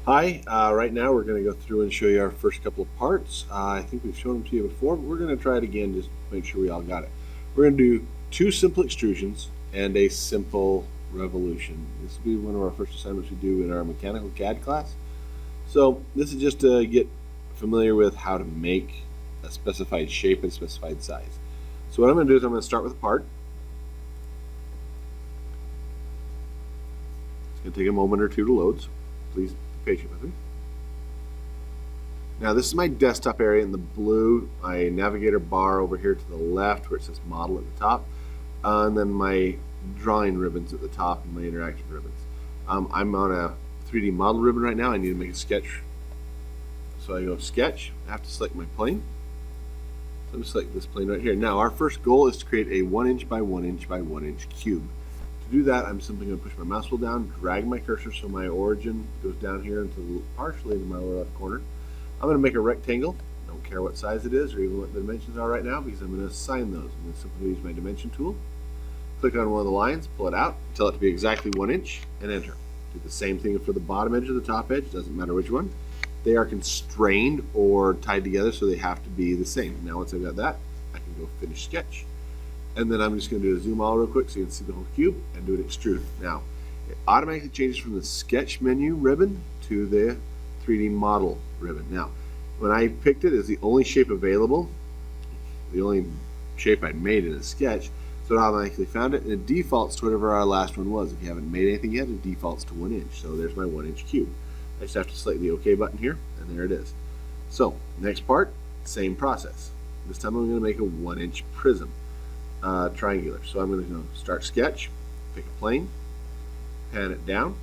Hi, right now we're going to go through and show you our first couple of parts. I think we've shown them to you before, but we're going to try it again just to make sure we all got it. We're going to do two simple extrusions and a simple revolution. This will be one of our first assignments we do in our mechanical CAD class. So this is just to get familiar with how to make a specified shape and specified size. So what I'm going to do is I'm going to start with a part. It's going to take a moment or two to load, so please be patient with me. Now this is my desktop area in the blue, my navigator bar over here to the left where it says model at the top, and then my drawing ribbons at the top and my interactive ribbons. I'm on a 3D model ribbon right now. I need to make a sketch. So I go sketch, I have to select my plane. So I'm going to select this plane right here. Now our first goal is to create a 1 inch by 1 inch by 1 inch cube. To do that, I'm simply going to push my mouse wheel down, drag my cursor so my origin goes down here into partially into my lower left corner. I'm going to make a rectangle. Don't care what size it is or even what the dimensions are right now because I'm going to assign those. I'm going to simply use my dimension tool, click on one of the lines, pull it out, tell it to be exactly 1 inch, and enter. Do the same thing for the bottom edge or the top edge, doesn't matter which one. They are constrained or tied together, so they have to be the same. Now once I've got that, I can go finish sketch. And then I'm just going to do a zoom all real quick so you can see the whole cube and do an extrude. Now, it automatically changes from the sketch menu ribbon to the 3D model ribbon. Now, when I picked it as the only shape available, the only shape I'd made in a sketch, so it automatically found it, and it defaults to whatever our last one was. If you haven't made anything yet, it defaults to 1 inch. So there's my 1 inch cube. I just have to select the OK button here, and there it is. So, next part, same process. This time I'm going to make a 1 inch prism. Triangular. So I'm going to go start sketch, pick a plane, pan it down,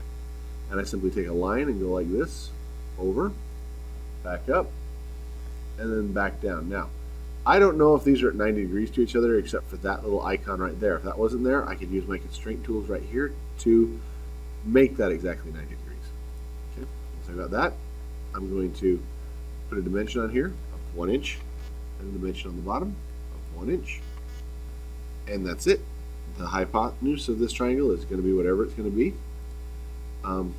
and I simply take a line and go like this, over, back up, and then back down. Now, I don't know if these are at 90 degrees to each other except for that little icon right there. If that wasn't there, I could use my constraint tools right here to make that exactly 90 degrees. Okay, once I've got that, I'm going to put a dimension on here of 1 inch and a dimension on the bottom of 1 inch. And that's it. The hypotenuse of this triangle is going to be whatever it's going to be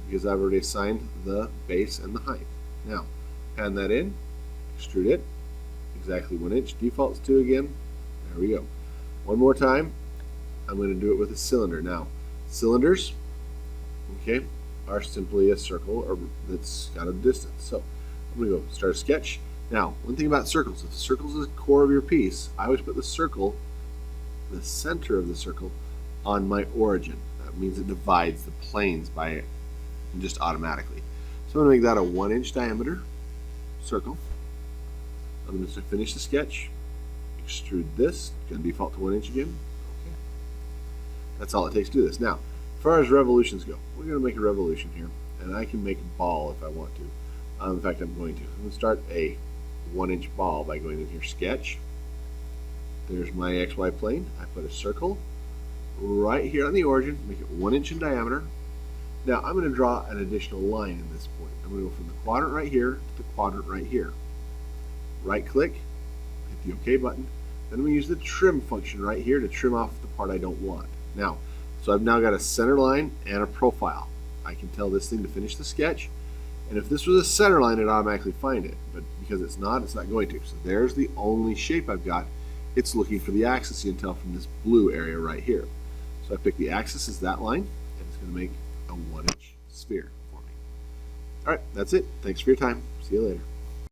because I've already assigned the base and the height. Now, pan that in, extrude it, exactly 1 inch, defaults to again. There we go. One more time, I'm going to do it with a cylinder. Now, cylinders, okay, are simply a circle or that's got a distance. So I'm going to go start a sketch. Now, one thing about circles, if the circle is the core of your piece, I always put the circle, the center of the circle, on my origin. That means it divides the planes by just automatically. So I'm going to make that a 1 inch diameter circle. I'm going to finish the sketch, extrude this, it's going to default to 1 inch again. Okay. That's all it takes to do this. Now, as far as revolutions go, we're going to make a revolution here, and I can make a ball if I want to. In fact, I'm going to. I'm going to start a 1 inch ball by going in here, sketch. There's my XY plane. I put a circle right here on the origin, make it 1 inch in diameter. Now I'm going to draw an additional line in this point. I'm going to go from the quadrant right here to the quadrant right here. Right click, hit the OK button. Then I'm going to use the trim function right here to trim off the part I don't want. Now, so I've now got a center line and a profile. I can tell this thing to finish the sketch. And if this was a center line, it'd automatically find it. But because it's not going to. So there's the only shape I've got. It's looking for the axis, you can tell from this blue area right here. So I pick the axis as that line, and it's going to make a 1 inch sphere for me. All right, that's it. Thanks for your time. See you later.